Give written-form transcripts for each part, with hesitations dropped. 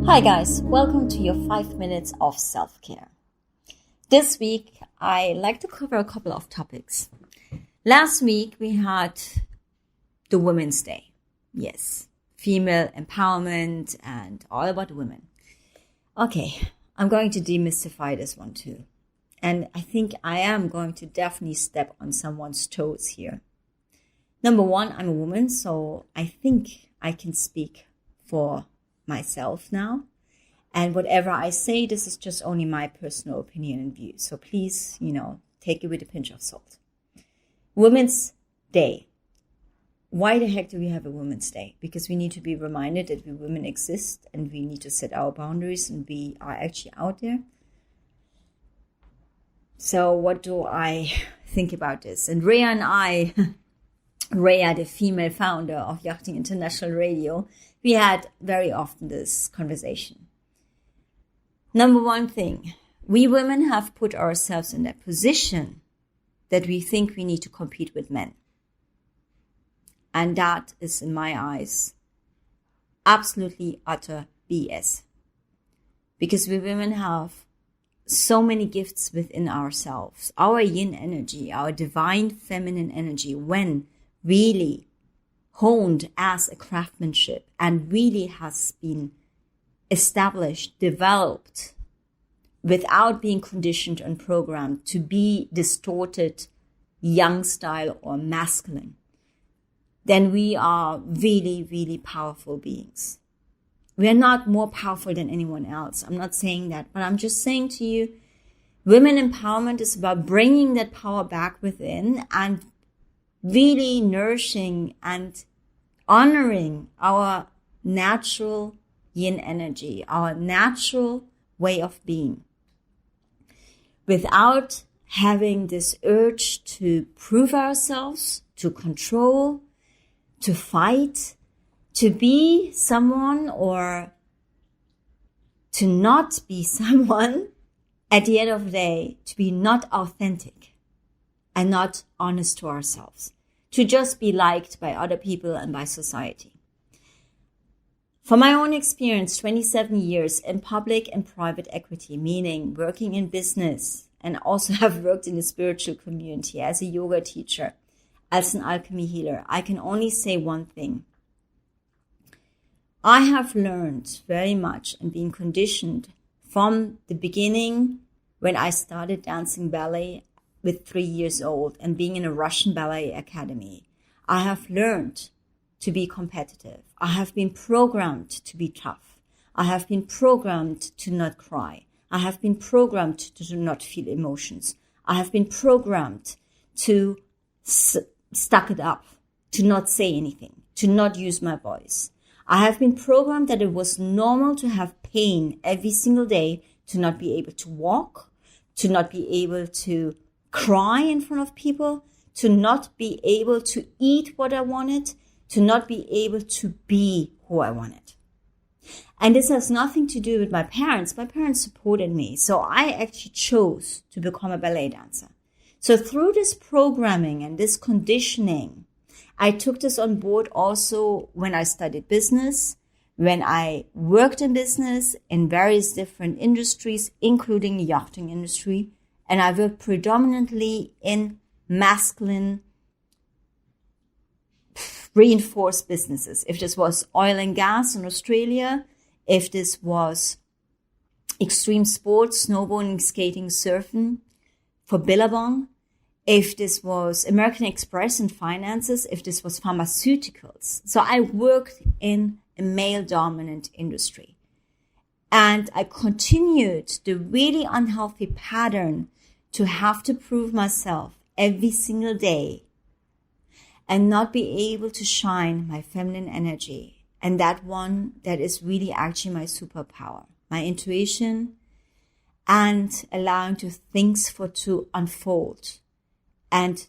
Hi guys, welcome to your 5 minutes of self-care. This week, I like to cover a couple of topics. Last week, we had the Women's Day. Yes, female empowerment and all about women. Okay, I'm going to demystify this one too. And I think I am going to definitely step on someone's toes here. Number one, I'm a woman, so I think I can speak for myself now. And whatever I say, this is just only my personal opinion and view. So please, take it with a pinch of salt. Women's Day. Why the heck do we have a Women's Day? Because we need to be reminded that we women exist and we need to set our boundaries and we are actually out there. So what do I think about this? And Rhea and I, Rhea, the female founder of Yachting International Radio, we had very often this conversation. Number one thing, we women have put ourselves in that position that we think we need to compete with men. And that is, in my eyes, absolutely utter BS. Because we women have so many gifts within ourselves. Our yin energy, our divine feminine energy, when really honed as a craftsmanship and really has been established, developed, without being conditioned and programmed to be distorted, young style or masculine, then we are really, really powerful beings. We are not more powerful than anyone else. I'm not saying that, but I'm just saying to you, women empowerment is about bringing that power back within and really nourishing and honoring our natural yin energy, our natural way of being, without having this urge to prove ourselves, to control, to fight, to be someone or to not be someone. At the end of the day, to be not authentic and not honest to ourselves, to just be liked by other people and by society. From my own experience, 27 years in public and private equity, meaning working in business, and also have worked in the spiritual community as a yoga teacher, as an alchemy healer, I can only say one thing. I have learned very much and been conditioned from the beginning when I started dancing ballet with 3 years old and being in a Russian ballet academy. I have learned to be competitive. I have been programmed to be tough. I have been programmed to not cry. I have been programmed to not feel emotions. I have been programmed to stuck it up, to not say anything, to not use my voice. I have been programmed that it was normal to have pain every single day, to not be able to walk, to not be able to cry in front of people, to not be able to eat what I wanted, to not be able to be who I wanted. And this has nothing to do with my parents. My parents supported me. So I actually chose to become a ballet dancer. So through this programming and this conditioning, I took this on board also when I studied business, when I worked in business in various different industries, including the yachting industry. And I worked predominantly in masculine reinforced businesses. If this was oil and gas in Australia, if this was extreme sports, snowboarding, skating, surfing for Billabong, if this was American Express and finances, if this was pharmaceuticals. So I worked in a male-dominant industry. And I continued the really unhealthy pattern to have to prove myself every single day and not be able to shine my feminine energy. And that one that is really actually my superpower, my intuition, and allowing things to unfold. And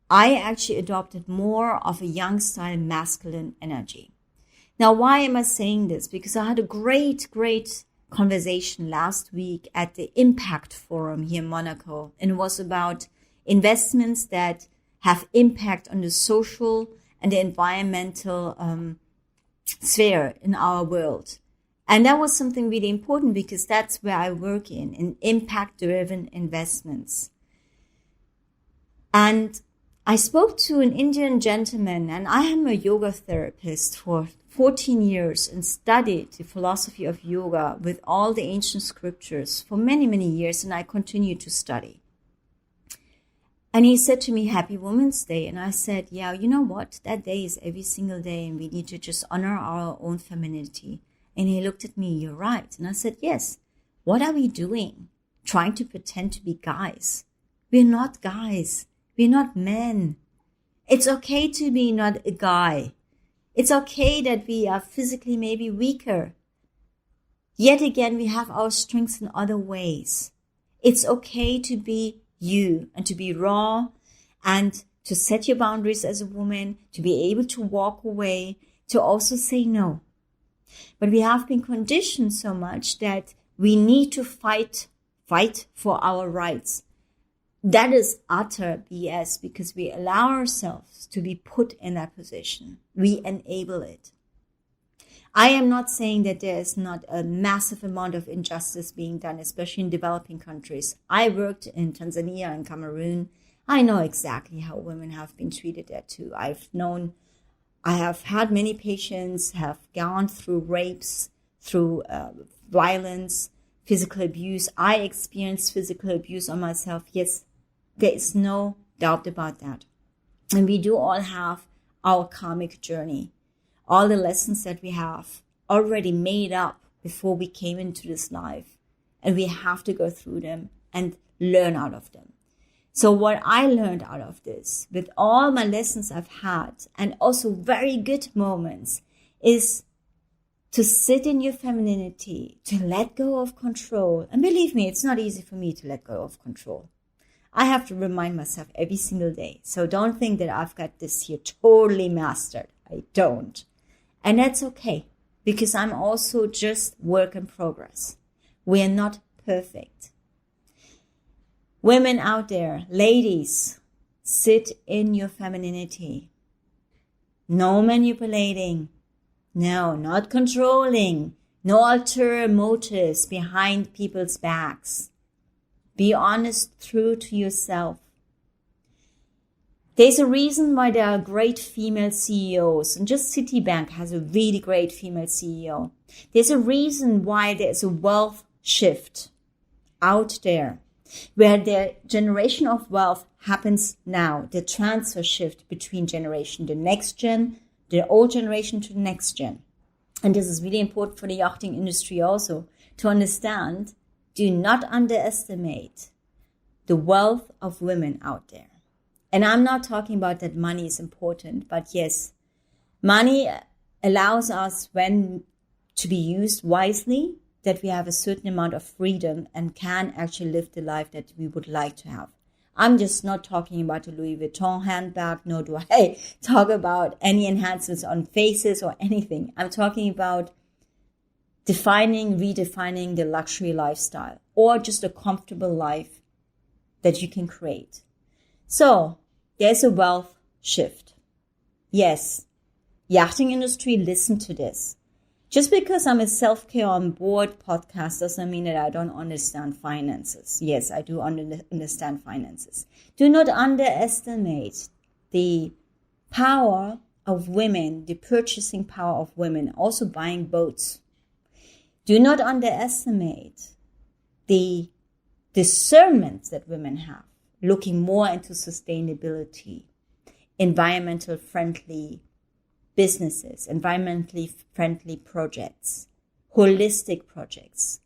I actually adopted more of a young style masculine energy. Now, why am I saying this? Because I had a great conversation last week at the Impact Forum here in Monaco. And it was about investments that have impact on the social and the environmental sphere in our world. And that was something really important because that's where I work in impact-driven investments. And I spoke to an Indian gentleman, and I am a yoga therapist for 14 years and studied the philosophy of yoga with all the ancient scriptures for many, many years, and I continue to study. And he said to me, Happy Women's Day. And I said, yeah, you know what? That day is every single day, and we need to just honor our own femininity. And he looked at me, you're right. And I said, yes. What are we doing? Trying to pretend to be guys. We're not guys. We're not men. It's okay to be not a guy. It's okay that we are physically maybe weaker. Yet again, we have our strengths in other ways. It's okay to be you and to be raw and to set your boundaries as a woman, to be able to walk away, to also say no. But we have been conditioned so much that we need to fight for our rights. That is utter BS because we allow ourselves to be put in that position. We enable it. I am not saying that there is not a massive amount of injustice being done, especially in developing countries. I worked in Tanzania and Cameroon. I know exactly how women have been treated there too. I have had many patients have gone through rapes, through violence, physical abuse. I experienced physical abuse on myself. Yes, there is no doubt about that. And we do all have our karmic journey. All the lessons that we have already made up before we came into this life. And we have to go through them and learn out of them. So what I learned out of this, with all my lessons I've had, and also very good moments, is to sit in your femininity, to let go of control. And believe me, it's not easy for me to let go of control. I have to remind myself every single day. So don't think that I've got this here totally mastered. I don't. And that's okay, because I'm also just work in progress. We are not perfect. Women out there, ladies, sit in your femininity. No manipulating. No, not controlling. No ulterior motives behind people's backs. Be honest, true to yourself. There's a reason why there are great female CEOs, and just Citibank has a really great female CEO. There's a reason why there's a wealth shift out there, where the generation of wealth happens now, the transfer shift between generation, the next gen, the old generation to the next gen. And this is really important for the yachting industry also to understand. Do not underestimate the wealth of women out there. And I'm not talking about that money is important, but yes, money allows us, when to be used wisely, that we have a certain amount of freedom and can actually live the life that we would like to have. I'm just not talking about a Louis Vuitton handbag, nor do I talk about any enhancements on faces or anything. I'm talking about redefining the luxury lifestyle, or just a comfortable life that you can create. So there's a wealth shift. Yes, yachting industry, listen to this. Just because I'm a self-care on board podcast doesn't mean that I don't understand finances. Yes, I do understand finances. Do not underestimate the power of women, the purchasing power of women, also buying boats. Do not underestimate the discernment that women have, looking more into sustainability, environmental friendly businesses, environmentally friendly projects, holistic projects,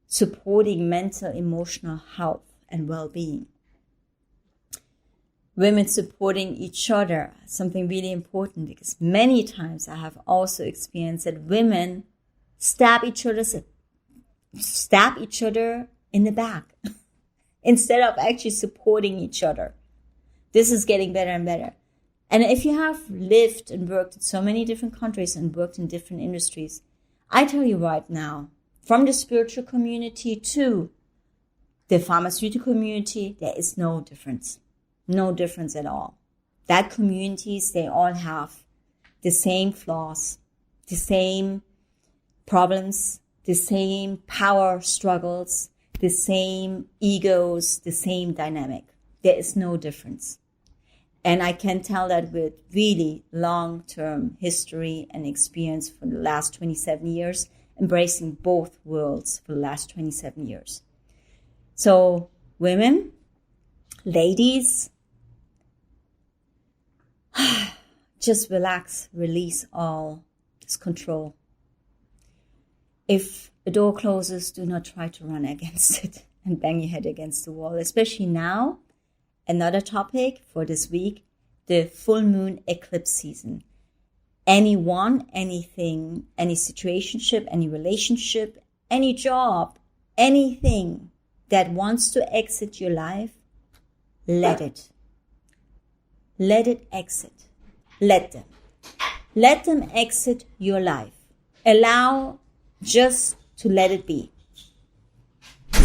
supporting mental, emotional health and well-being. Women supporting each other, something really important, because many times I have also experienced that women stab each other in the back instead of actually supporting each other. This is getting better and better. And if you have lived and worked in so many different countries and worked in different industries, I tell you right now, from the spiritual community to the pharmaceutical community, there is no difference. No difference at all. That communities, they all have the same flaws, the same problems, the same power struggles, the same egos, the same dynamic. There is no difference. And I can tell that with really long-term history and experience for the last 27 years, embracing both worlds for the last 27 years. So women, ladies, just relax, release all this control. If a door closes, do not try to run against it and bang your head against the wall, especially now. Another topic for this week, the full moon eclipse season. Anyone, anything, any situationship, any relationship, any job, anything that wants to exit your life, let it. Let it exit. Let them. Let them exit your life. Allow just to let it be.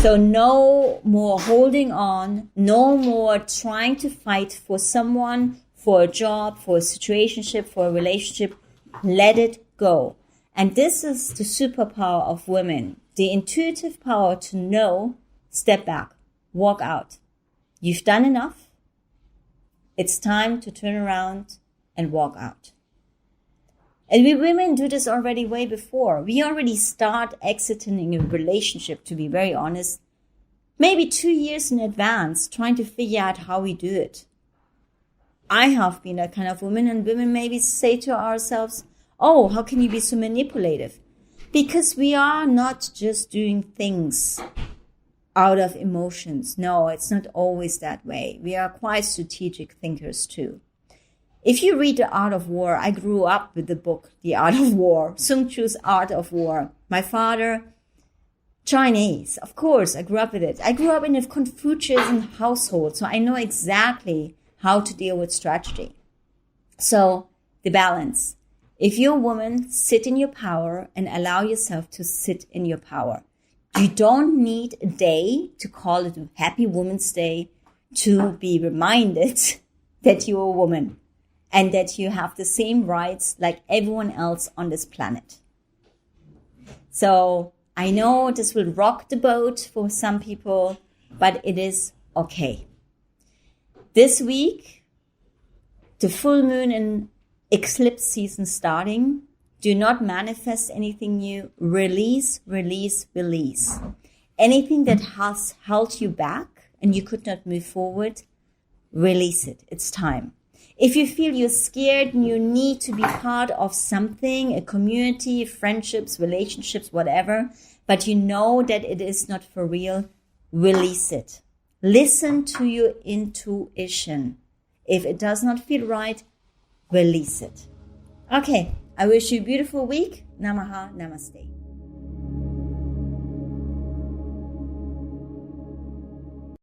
So no more holding on, no more trying to fight for someone, for a job, for a situationship, for a relationship. Let it go. And this is the superpower of women, the intuitive power to know, step back, walk out. You've done enough. It's time to turn around and walk out. And we women do this already way before. We already start exiting a relationship, to be very honest, maybe 2 years in advance, trying to figure out how we do it. I have been that kind of woman, and women maybe say to ourselves, oh, how can you be so manipulative? Because we are not just doing things out of emotions. No, it's not always that way. We are quite strategic thinkers too. If you read The Art of War, I grew up with the book, The Art of War, Sun Tzu's Art of War. My father, Chinese, of course, I grew up with it. I grew up in a Confucian household, so I know exactly how to deal with strategy. So, the balance. If you're a woman, sit in your power and allow yourself to sit in your power. You don't need a day to call it a Happy Woman's Day to be reminded that you're a woman and that you have the same rights like everyone else on this planet. So I know this will rock the boat for some people, but it is okay. This week, the full moon and eclipse season starting. Do not manifest anything new. Release, release, release. Anything that has held you back and you could not move forward, release it. It's time. If you feel you're scared and you need to be part of something, a community, friendships, relationships, whatever, but you know that it is not for real, release it. Listen to your intuition. If it does not feel right, release it. Okay, I wish you a beautiful week. Namaha, namaste.